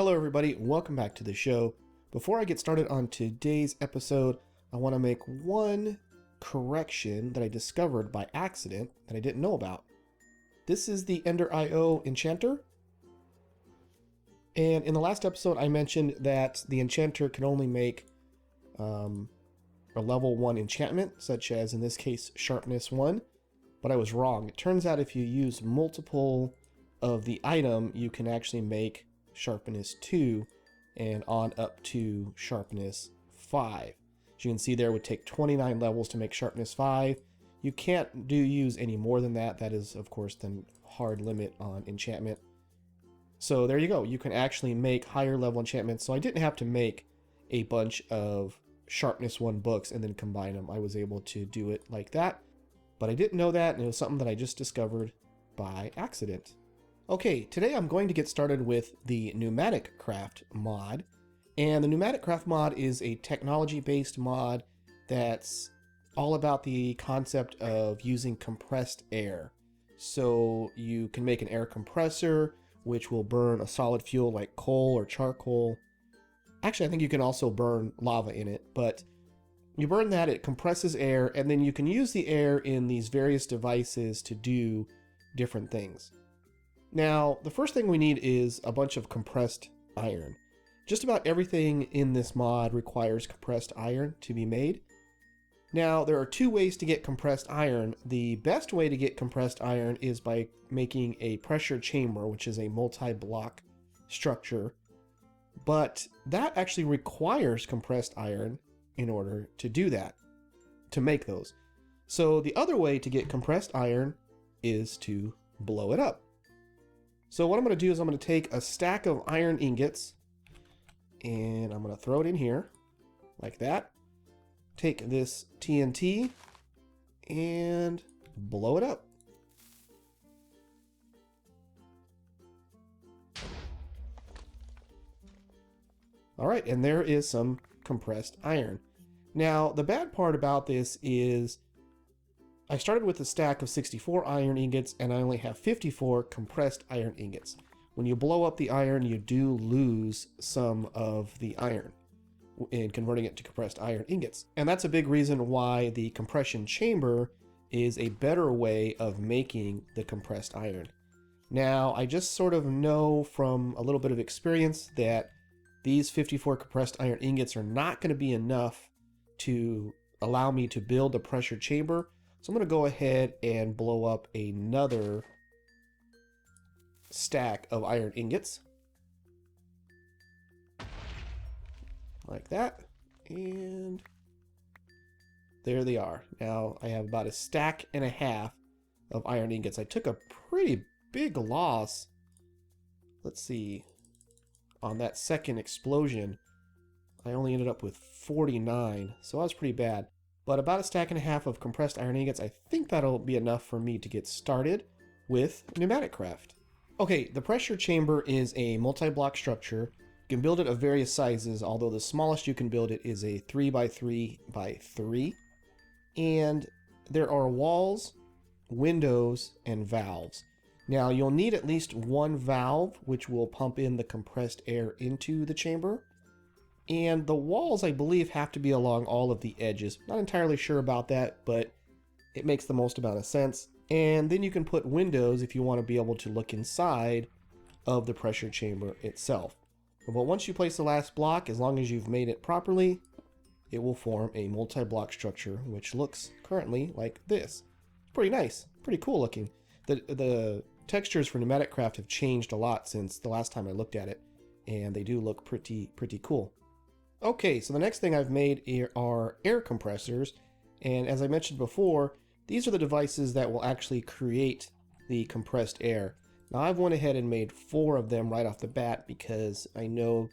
Hello everybody, welcome back to the show. Before I get started on today's episode, I want to make one correction that I discovered by accident that I didn't know about. This is the Ender IO Enchanter. And in the last episode I mentioned that the Enchanter can only make a level 1 enchantment, such as in this case Sharpness 1, but I was wrong. It turns out if you use multiple of the item, you can actually make Sharpness 2 and on up to Sharpness 5. As you can see there, it would take 29 levels to make Sharpness 5. You can't use any more than that. That is, of course, the hard limit on enchantment. So there you go. You can actually make higher level enchantments. So I didn't have to make a bunch of Sharpness 1 books and then combine them. I was able to do it like that. But I didn't know that, and it was something that I just discovered by accident. Okay, today I'm going to get started with the PneumaticCraft mod. And the PneumaticCraft mod is a technology-based mod that's all about the concept of using compressed air. So you can make an air compressor, which will burn a solid fuel like coal or charcoal. Actually, I think you can also burn lava in it, but you burn that, it compresses air, and then you can use the air in these various devices to do different things. Now, the first thing we need is a bunch of compressed iron. Just about everything in this mod requires compressed iron to be made. Now, there are two ways to get compressed iron. The best way to get compressed iron is by making a pressure chamber, which is a multi-block structure. But that actually requires compressed iron in order to do that, to make those. So the other way to get compressed iron is to blow it up. So what I'm going to do is I'm going to take a stack of iron ingots and I'm going to throw it in here like that. Take this TNT and blow it up. All right, and there is some compressed iron. Now, the bad part about this is I started with a stack of 64 iron ingots and I only have 54 compressed iron ingots. When you blow up the iron, you do lose some of the iron in converting it to compressed iron ingots. And that's a big reason why the compression chamber is a better way of making the compressed iron. Now, I just sort of know from a little bit of experience that these 54 compressed iron ingots are not going to be enough to allow me to build a pressure chamber. So I'm going to go ahead and blow up another stack of iron ingots. Like that. And there they are. Now I have about a stack and a half of iron ingots. I took a pretty big loss. Let's see. On that second explosion, I only ended up with 49. So that was pretty bad. But about a stack and a half of compressed iron ingots, I think that'll be enough for me to get started with PneumaticCraft. Okay, the pressure chamber is a multi-block structure. You can build it of various sizes, although the smallest you can build it is a 3x3x3. And there are walls, windows, and valves. Now, you'll need at least one valve, which will pump in the compressed air into the chamber. And the walls, I believe, have to be along all of the edges. Not entirely sure about that, but it makes the most amount of sense. And then you can put windows if you want to be able to look inside of the pressure chamber itself. But once you place the last block, as long as you've made it properly, it will form a multi-block structure, which looks currently like this. Pretty nice, pretty cool looking. The textures for PneumaticCraft have changed a lot since the last time I looked at it, and they do look pretty cool. Okay, so the next thing I've made are air compressors, and as I mentioned before, these are the devices that will actually create the compressed air. Now I've went ahead and made 4 of them right off the bat because I know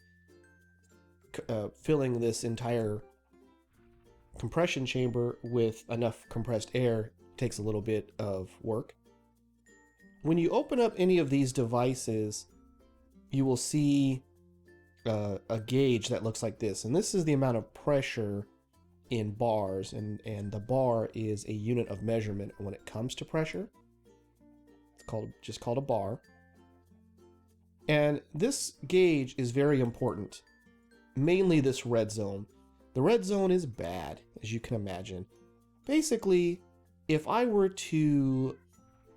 filling this entire compression chamber with enough compressed air takes a little bit of work. When you open up any of these devices, you will see a gauge that looks like this, and this is the amount of pressure in bars, and the bar is a unit of measurement when it comes to pressure. It's just called a bar. And this gauge is very important, mainly this red zone. The red zone is bad, as you can imagine. Basically, if I were to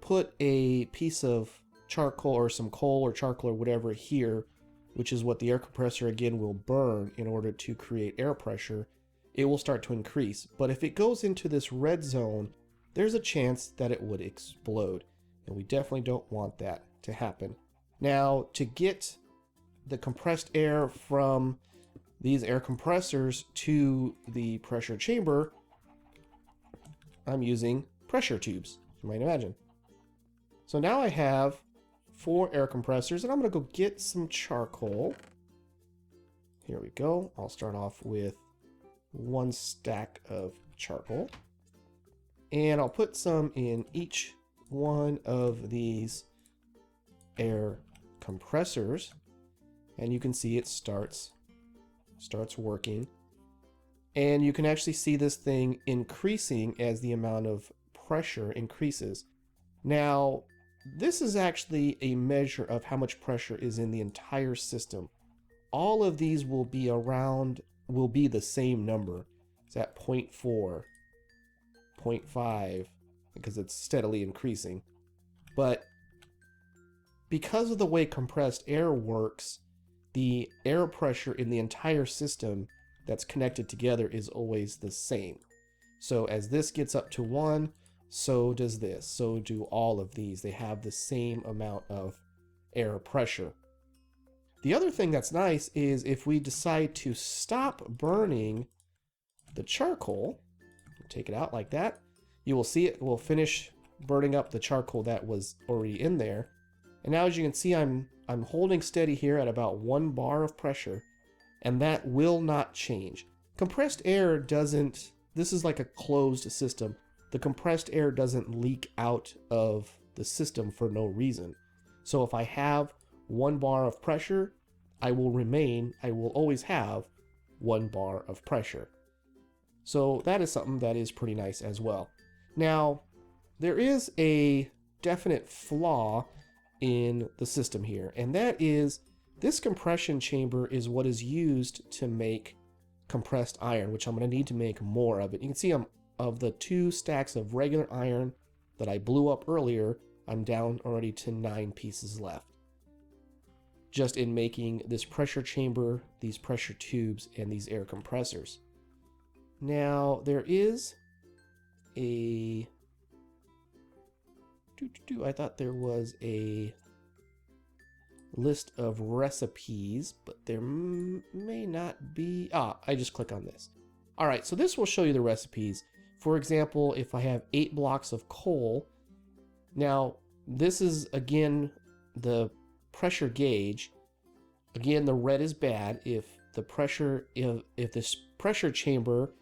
put a piece of charcoal or some coal or charcoal or whatever here, which is what the air compressor again will burn in order to create air pressure, it will start to increase. But if it goes into this red zone, there's a chance that it would explode. And we definitely don't want that to happen. Now, to get the compressed air from these air compressors to the pressure chamber, I'm using pressure tubes, you might imagine. So now I have 4 air compressors, and I'm going to go get some charcoal. Here we go. I'll start off with 1 stack of charcoal. And I'll put some in each one of these air compressors. And you can see it starts working. And you can actually see this thing increasing as the amount of pressure increases. Now, this is actually a measure of how much pressure is in the entire system. All of these will be the same number. It's at 0.4, 0.5, because it's steadily increasing. But because of the way compressed air works, the air pressure in the entire system that's connected together is always the same. So as this gets up to 1, so does this. So do all of these. They have the same amount of air pressure. The other thing that's nice is if we decide to stop burning the charcoal, take it out like that, you will see it will finish burning up the charcoal that was already in there. And now as you can see, I'm holding steady here at about 1 bar of pressure, and that will not change. Compressed air doesn't, this is like a closed system. The compressed air doesn't leak out of the system for no reason. So if I have 1 bar of pressure, I will always have 1 bar of pressure. So that is something that is pretty nice as well. Now, there is a definite flaw in the system here, and that is this compression chamber is what is used to make compressed iron, which I'm going to need to make more of it. You can see of the 2 stacks of regular iron that I blew up earlier, I'm down already to 9 pieces left, just in making this pressure chamber, these pressure tubes, and these air compressors. Now, there is a... I thought there was a list of recipes, but there may not be. I just click on this. All right, so this will show you the recipes. For example, if I have 8 blocks of coal, now this is again the pressure gauge. Again, the red is bad. If the pressure in the pressure chamber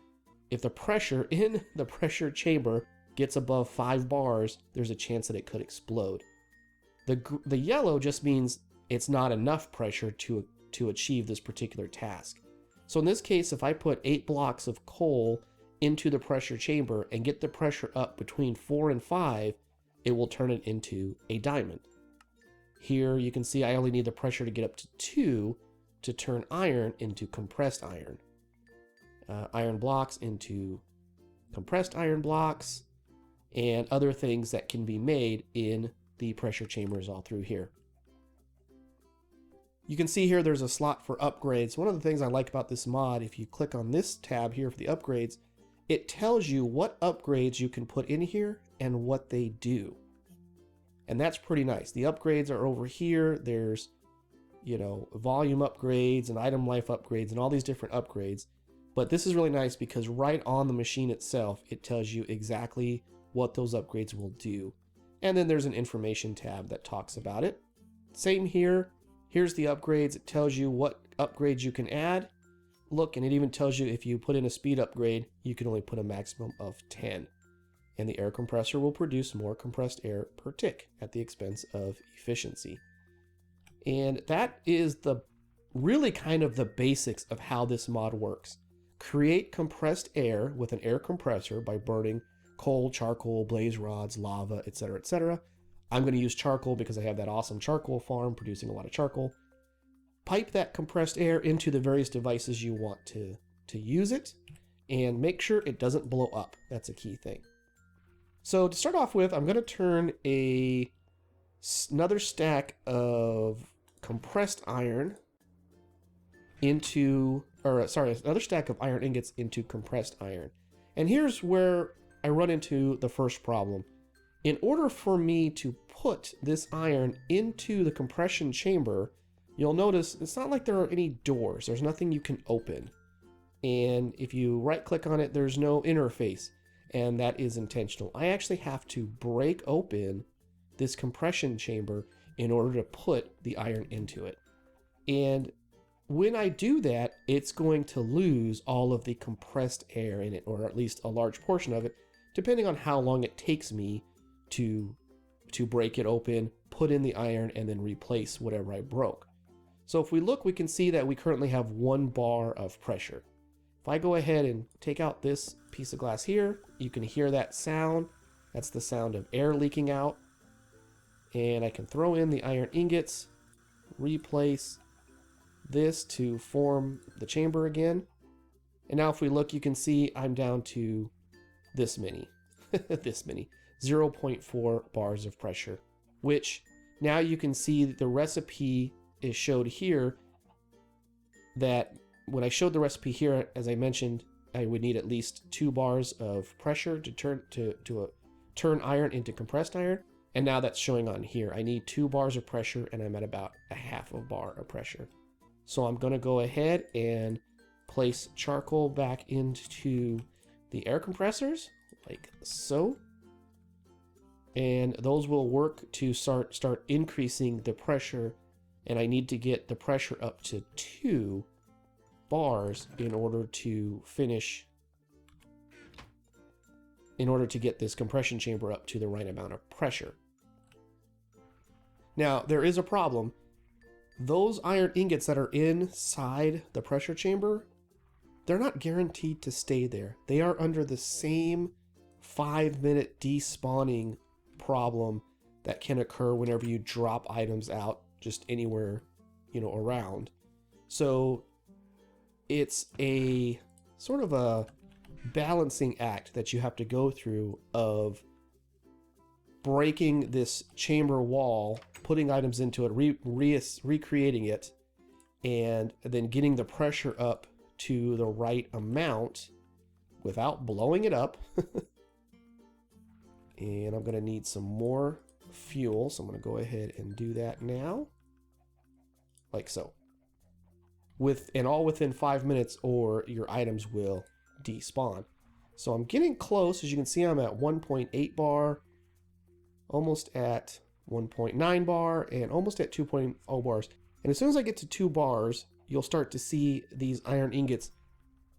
gets above 5 bars, there's a chance that it could explode. The yellow just means it's not enough pressure to achieve this particular task. So in this case, if I put 8 blocks of coal into the pressure chamber and get the pressure up between 4 and 5, it will turn it into a diamond. Here you can see I only need the pressure to get up to 2 to turn iron into compressed iron. Iron blocks into compressed iron blocks, and other things that can be made in the pressure chambers all through here. You can see here there's a slot for upgrades. One of the things I like about this mod, if you click on this tab here for the upgrades, it tells you what upgrades you can put in here and what they do. And that's pretty nice. The upgrades are over here. There's, volume upgrades and item life upgrades and all these different upgrades. But this is really nice because right on the machine itself, it tells you exactly what those upgrades will do. And then there's an information tab that talks about it. Same here. Here's the upgrades. It tells you what upgrades you can add. Look, and it even tells you if you put in a speed upgrade, you can only put a maximum of 10. And the air compressor will produce more compressed air per tick at the expense of efficiency. And that is really kind of the basics of how this mod works. Create compressed air with an air compressor by burning coal, charcoal, blaze rods, lava, etc., etc. I'm going to use charcoal because I have that awesome charcoal farm producing a lot of charcoal. Pipe that compressed air into the various devices you want to use it, and make sure it doesn't blow up. That's a key thing. So to start off with, I'm going to turn another stack of compressed iron into, another stack of iron ingots into compressed iron. And here's where I run into the first problem. In order for me to put this iron into the compression chamber, you'll notice it's not like there are any doors. There's nothing you can open. And if you right click on it, there's no interface. And that is intentional. I actually have to break open this compression chamber in order to put the iron into it. And when I do that, it's going to lose all of the compressed air in it, or at least a large portion of it, depending on how long it takes me to break it open, put in the iron, and then replace whatever I broke. So if we look, we can see that we currently have 1 bar of pressure. If I go ahead and take out this piece of glass here, you can hear that sound. That's the sound of air leaking out. And I can throw in the iron ingots, replace this to form the chamber again. And now if we look, you can see I'm down to this many, this many, 0.4 bars of pressure, which now you can see the recipe is showed here, that when I showed the recipe here, as I mentioned, I would need at least 2 bars of pressure to turn iron into compressed iron. And now that's showing on here. I need 2 bars of pressure, and I'm at about a half a bar of pressure. So I'm going to go ahead and place charcoal back into the air compressors, like so. And those will work to start increasing the pressure. And I need to get the pressure up to 2 bars in order to finish, in order to get this compression chamber up to the right amount of pressure. Now, there is a problem. Those iron ingots that are inside the pressure chamber, they're not guaranteed to stay there. They are under the same 5-minute despawning problem that can occur whenever you drop items out just anywhere, around. So it's a sort of a balancing act that you have to go through of breaking this chamber wall, putting items into it, recreating it, and then getting the pressure up to the right amount without blowing it up. And I'm going to need some more fuel, so I'm going to go ahead and do that now, like so. All within 5 minutes, or your items will despawn. So I'm getting close. As you can see, I'm at 1.8 bar, almost at 1.9 bar, and almost at 2.0 bars. And as soon as I get to 2 bars, you'll start to see these iron ingots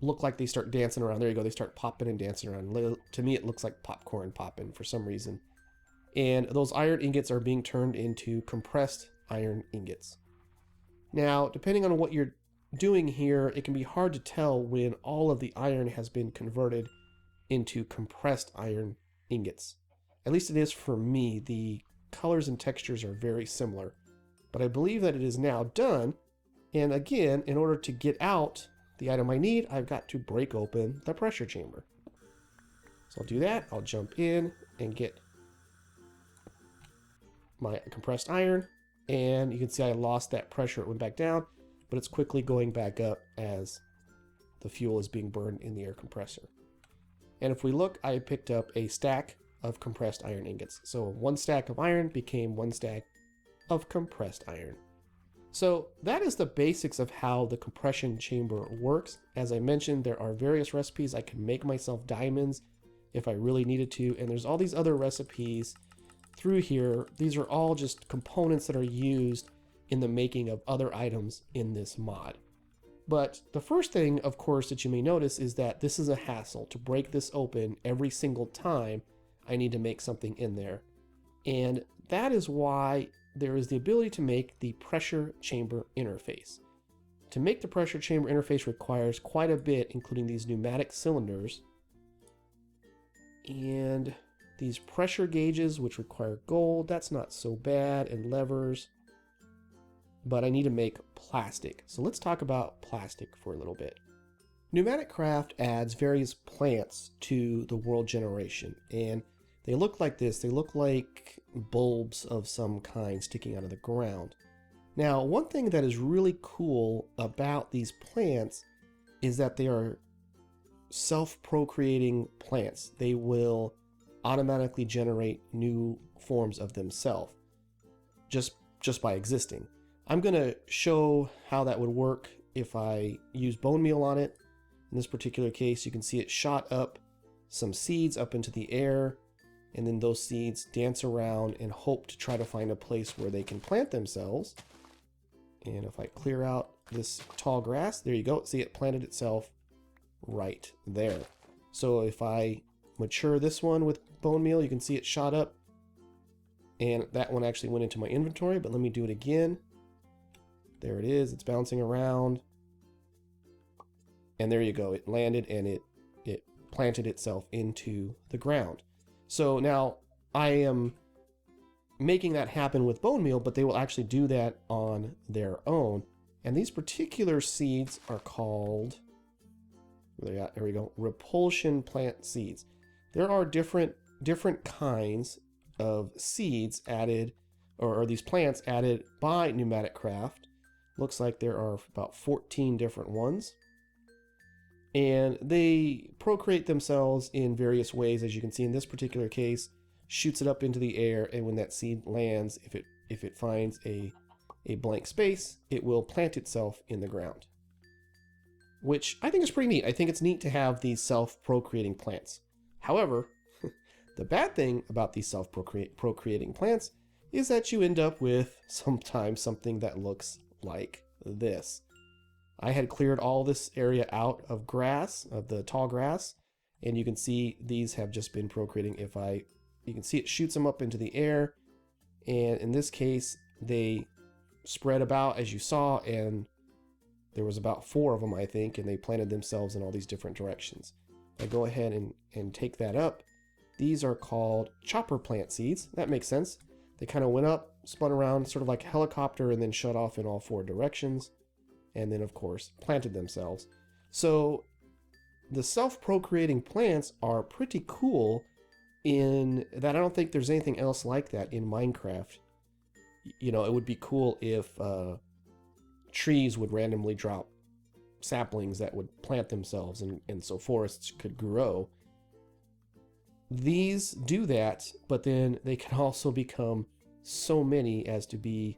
look like they start dancing around. There you go. They start popping and dancing around. To me, it looks like popcorn popping for some reason. And those iron ingots are being turned into compressed iron ingots. Now, depending on what you're doing here, it can be hard to tell when all of the iron has been converted into compressed iron ingots. At least it is for me. The colors and textures are very similar. But I believe that it is now done. And again, in order to get out the item I need, I've got to break open the pressure chamber. So I'll do that. I'll jump in and get my compressed iron. And you can see I lost that pressure. It went back down, but it's quickly going back up as the fuel is being burned in the air compressor. And if we look, I picked up a stack of compressed iron ingots. So 1 stack of iron became 1 stack of compressed iron. So that is the basics of how the compression chamber works. As I mentioned, there are various recipes. I can make myself diamonds if I really needed to. And there's all these other recipes through here. These are all just components that are used in the making of other items in this mod. But the first thing, of course, that you may notice is that this is a hassle. To break this open every single time I need to make something in there. And that is why there is the ability to make the pressure chamber interface. To make the pressure chamber interface requires quite a bit, including these pneumatic cylinders. And these pressure gauges, which require gold. That's not so bad, and levers. But I need to make plastic. So let's talk about plastic for a little bit. PneumaticCraft adds various plants to the world generation, and they look like this. They look like bulbs of some kind sticking out of the ground. Now, one thing that is really cool about these plants is that they are self-procreating plants. They will automatically generate new forms of themselves just by existing. I'm going to show how that would work if I use bone meal on it. In this particular case, you can see it shot up some seeds up into the air, and then those seeds dance around and hope to try to find a place where they can plant themselves. And if I clear out this tall grass, there you go. See, it planted itself right there. So if I mature this one with bone meal, you can see it shot up, and that one actually went into my inventory, but let me do it again. There it is. It's bouncing around. And there you go. It landed and it planted itself into the ground. So now I am making that happen with bone meal, but they will actually do that on their own. And these particular seeds are called, there we go, repulsion plant seeds. There are different kinds of seeds added, or these plants added by PneumaticCraft. Looks like there are about 14 different ones. And they procreate themselves in various ways, as you can see in this particular case. Shoots it up into the air, and when that seed lands, if it finds a blank space, it will plant itself in the ground. Which I think is pretty neat. I think it's neat to have these self-procreating plants. However, the bad thing about these self-procreating plants is that you end up with sometimes something that looks like this. I had cleared all this area out of grass, of the tall grass, and you can see these have just been procreating. You can see it shoots them up into the air, and in this case, they spread about as you saw, and there was about 4 of them, I think, and they planted themselves in all these different directions. I go ahead and take that up. These are called chopper plant seeds. That makes sense. They kind of went up, spun around, sort of like a helicopter, and then shut off in all 4 directions. And then, of course, planted themselves. So the self-procreating plants are pretty cool in that I don't think there's anything else like that in Minecraft. You know, it would be cool if trees would randomly drop saplings that would plant themselves, and so forests could grow. These do that, but then they can also become so many as to be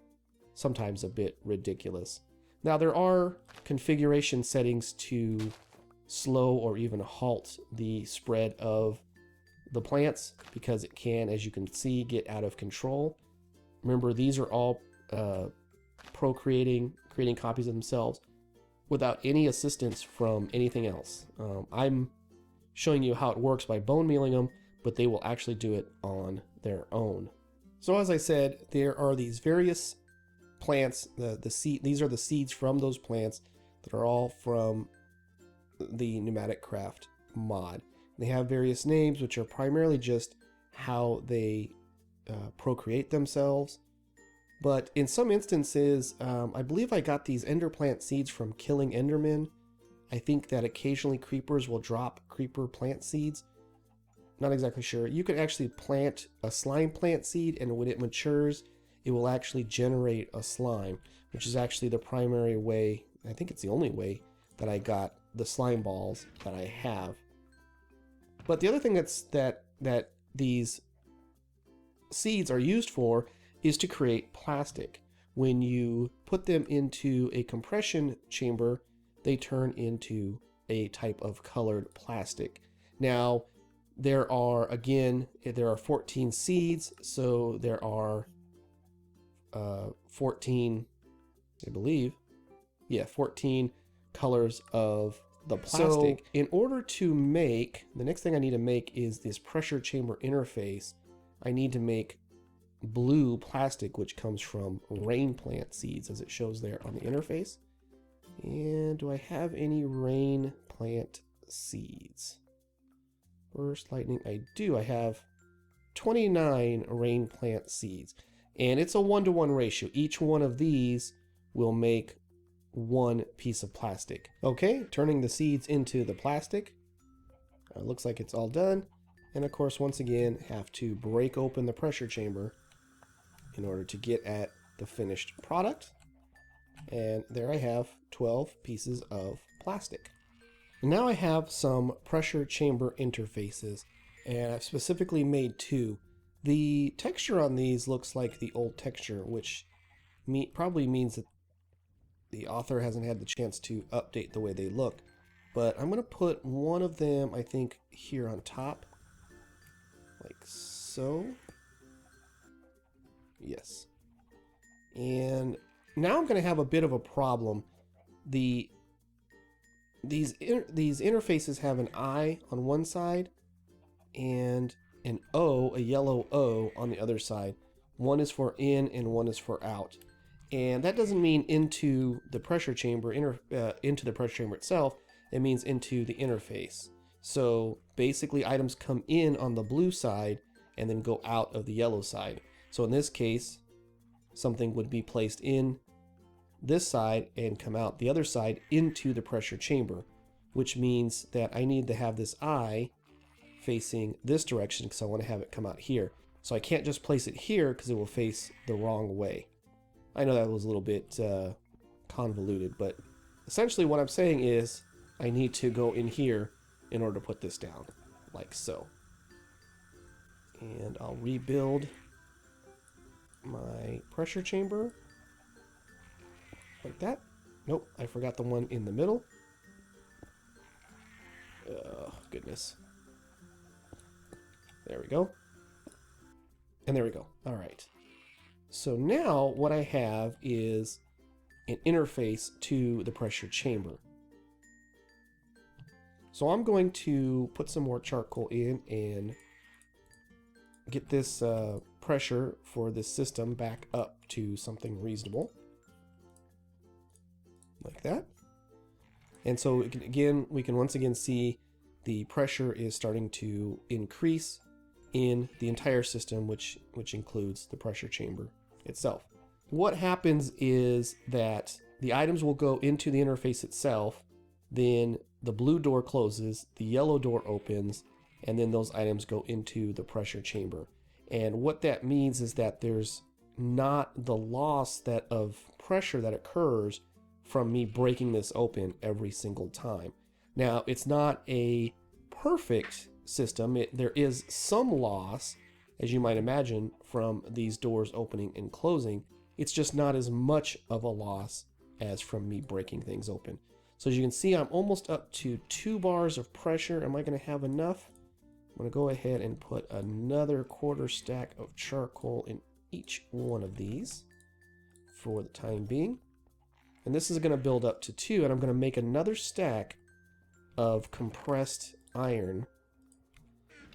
sometimes a bit ridiculous. Now, there are configuration settings to slow or even halt the spread of the plants, because it can, as you can see, get out of control. Remember, these are all creating copies of themselves without any assistance from anything else. I'm showing you how it works by bone mealing them, but they will actually do it on their own. So as I said, there are these various plants, these are the seeds from those plants that are all from the PneumaticCraft mod. They have various names, which are primarily just how they procreate themselves. But in some instances, I believe I got these ender plant seeds from killing endermen. I think that occasionally creepers will drop creeper plant seeds. Not exactly sure. You can actually plant a slime plant seed, and when it matures, it will actually generate a slime, which is actually the primary way, I think it's the only way, that I got the slime balls that I have. But the other thing that these seeds are used for is to create plastic. When you put them into a compression chamber, they turn into a type of colored plastic. Now, there are 14 seeds, so there are 14, I believe, 14 colors of the plastic. So in order to make, the next thing I need to make is this pressure chamber interface. I need to make blue plastic, which comes from rain plant seeds, as it shows there on the interface. And do I have any rain plant seeds? Burst lightning, I do. I have 29 rain plant seeds. And it's a 1-to-1 ratio. Each one of these will make one piece of plastic. Okay, turning the seeds into the plastic. Looks like it's all done. And of course, once again, have to break open the pressure chamber in order to get at the finished product. And there I have 12 pieces of plastic. Now I have some pressure chamber interfaces, and I've specifically made 2. The texture on these looks like the old texture, which probably means that the author hasn't had the chance to update the way they look. But I'm going to put one of them, I think, here on top, like so. Yes. And now I'm going to have a bit of a problem. These interfaces have an I on one side and an O, a yellow O, on the other side. One is for in and one is for out. And that doesn't mean into the pressure chamber, into the pressure chamber itself. It means into the interface. So basically items come in on the blue side and then go out of the yellow side. So in this case, something would be placed in this side and come out the other side into the pressure chamber, which means that I need to have this eye facing this direction because I want to have it come out here. So I can't just place it here because it will face the wrong way. I know that was a little bit convoluted, but essentially what I'm saying is I need to go in here in order to put this down, like so. And I'll rebuild my pressure chamber like that. Nope, I forgot the one in the middle. Oh, goodness. There we go. And there we go. All right. So now what I have is an interface to the pressure chamber. So I'm going to put some more charcoal in and get this pressure for this system back up to something reasonable. Like that. And so we can once again see the pressure is starting to increase in the entire system, which includes the pressure chamber itself. What happens is that the items will go into the interface itself, then the blue door closes, the yellow door opens, and then those items go into the pressure chamber. And what that means is that there's not the loss of pressure that occurs from me breaking this open every single time. Now, it's not a perfect system. There is some loss, as you might imagine, from these doors opening and closing. It's just not as much of a loss as from me breaking things open. So as you can see, I'm almost up to 2 bars of pressure. Am I going to have enough? I'm going to go ahead and put another quarter stack of charcoal in each one of these for the time being. And this is going to build up to 2, and I'm going to make another stack of compressed iron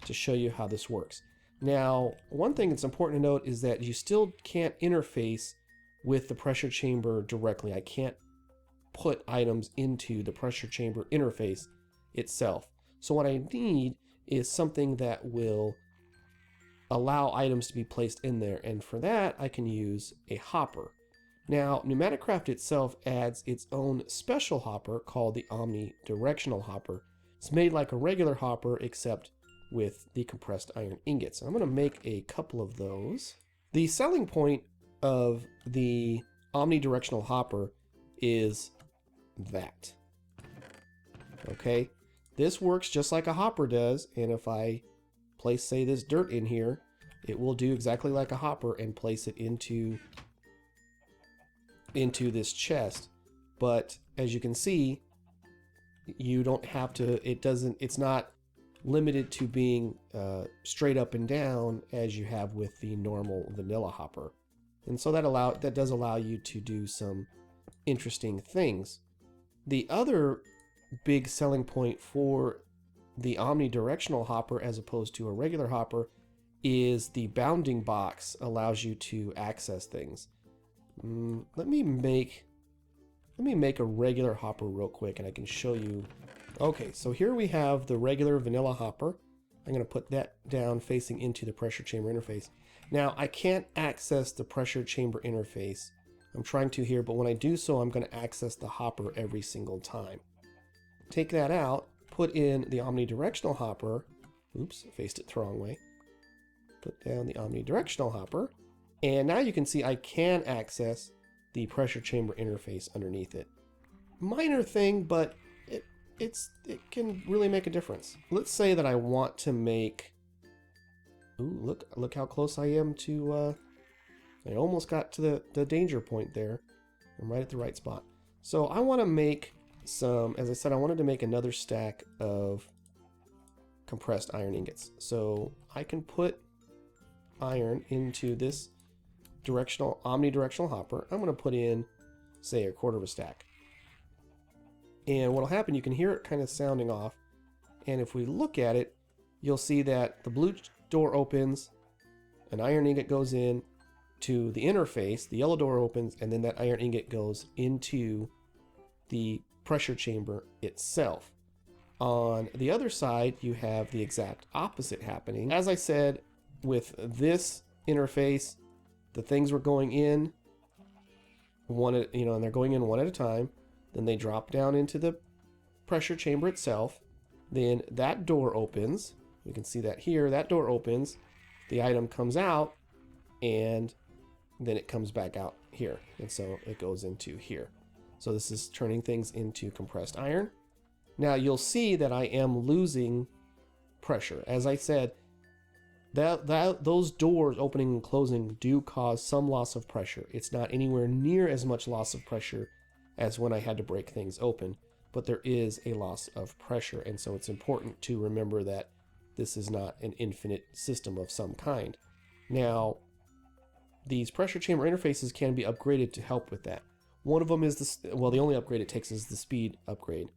to show you how this works. Now, one thing that's important to note is that you still can't interface with the pressure chamber directly. I can't put items into the pressure chamber interface itself. So what I need is something that will allow items to be placed in there, and for that I can use a hopper. Now, PneumaticCraft itself adds its own special hopper called the omnidirectional hopper. It's made like a regular hopper except with the compressed iron ingots. I'm going to make a couple of those. The selling point of the omnidirectional hopper is that. Okay, this works just like a hopper does, and if I place, say, this dirt in here, it will do exactly like a hopper and place it into this chest. But as you can see, you don't have to, it's not limited to being straight up and down as you have with the normal vanilla hopper. And so that does allow you to do some interesting things. The other big selling point for the omnidirectional hopper as opposed to a regular hopper is the bounding box allows you to access things. Let me make a regular hopper real quick and I can show you. Okay, so here we have the regular vanilla hopper. I'm going to put that down facing into the pressure chamber interface. Now, I can't access the pressure chamber interface. I'm trying to here, but when I do so, I'm going to access the hopper every single time. Take that out, put in the omnidirectional hopper. Oops, faced it the wrong way. Put down the omnidirectional hopper. And now you can see I can access the pressure chamber interface underneath it. Minor thing, but it can really make a difference. Let's say that I want to make... Ooh, look how close I am to... I almost got to the danger point there. I'm right at the right spot. So I want to make some... As I said, I wanted to make another stack of compressed iron ingots. So I can put iron into this omnidirectional hopper. I'm going to put in, say, a quarter of a stack. And what'll happen, you can hear it kind of sounding off. And if we look at it, you'll see that the blue door opens, an iron ingot goes in to the interface, the yellow door opens, and then that iron ingot goes into the pressure chamber itself. On the other side, you have the exact opposite happening. As I said, with this interface, the things were going in and they're going in one at a time. Then they drop down into the pressure chamber itself. Then that door opens. You can see that here. That door opens. The item comes out, and then it comes back out here. And so it goes into here. So this is turning things into compressed iron. Now you'll see that I am losing pressure. As I said, those doors opening and closing do cause some loss of pressure. It's not anywhere near as much loss of pressure as when I had to break things open, but there is a loss of pressure, and so it's important to remember that this is not an infinite system of some kind. Now, these pressure chamber interfaces can be upgraded to help with that. One of them is the only upgrade it takes is the speed upgrade,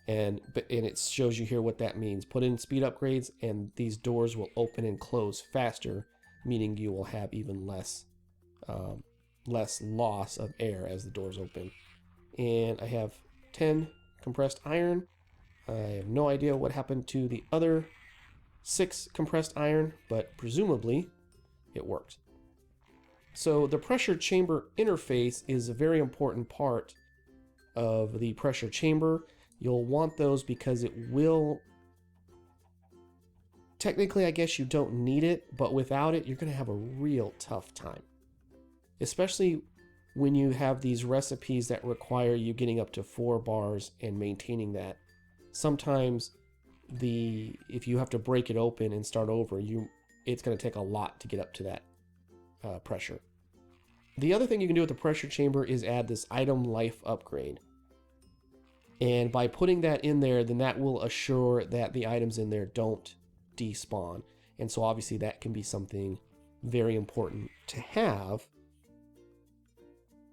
and it shows you here what that means. Put in speed upgrades, and these doors will open and close faster, meaning you will have even less loss of air as the doors open. And I have 10 compressed iron. I have no idea what happened to the other 6 compressed iron, but presumably it worked. So the pressure chamber interface is a very important part of the pressure chamber. You'll want those because it will... Technically, I guess you don't need it, but without it, you're going to have a real tough time. Especially when you have these recipes that require you getting up to 4 bars and maintaining that. Sometimes if you have to break it open and start over, it's going to take a lot to get up to that pressure. The other thing you can do with the pressure chamber is add this item life upgrade. And by putting that in there, then that will assure that the items in there don't despawn. And so obviously that can be something very important to have,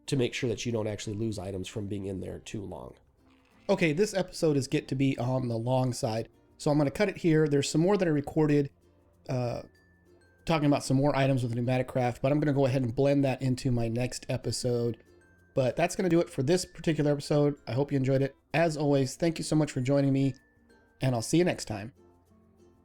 to make sure that you don't actually lose items from being in there too long. Okay, this episode is get to be on the long side, so I'm going to cut it here. There's some more that I recorded talking about some more items with PneumaticCraft, but I'm going to go ahead and blend that into my next episode. But that's going to do it for this particular episode. I hope you enjoyed it. As always, thank you so much for joining me, and I'll see you next time.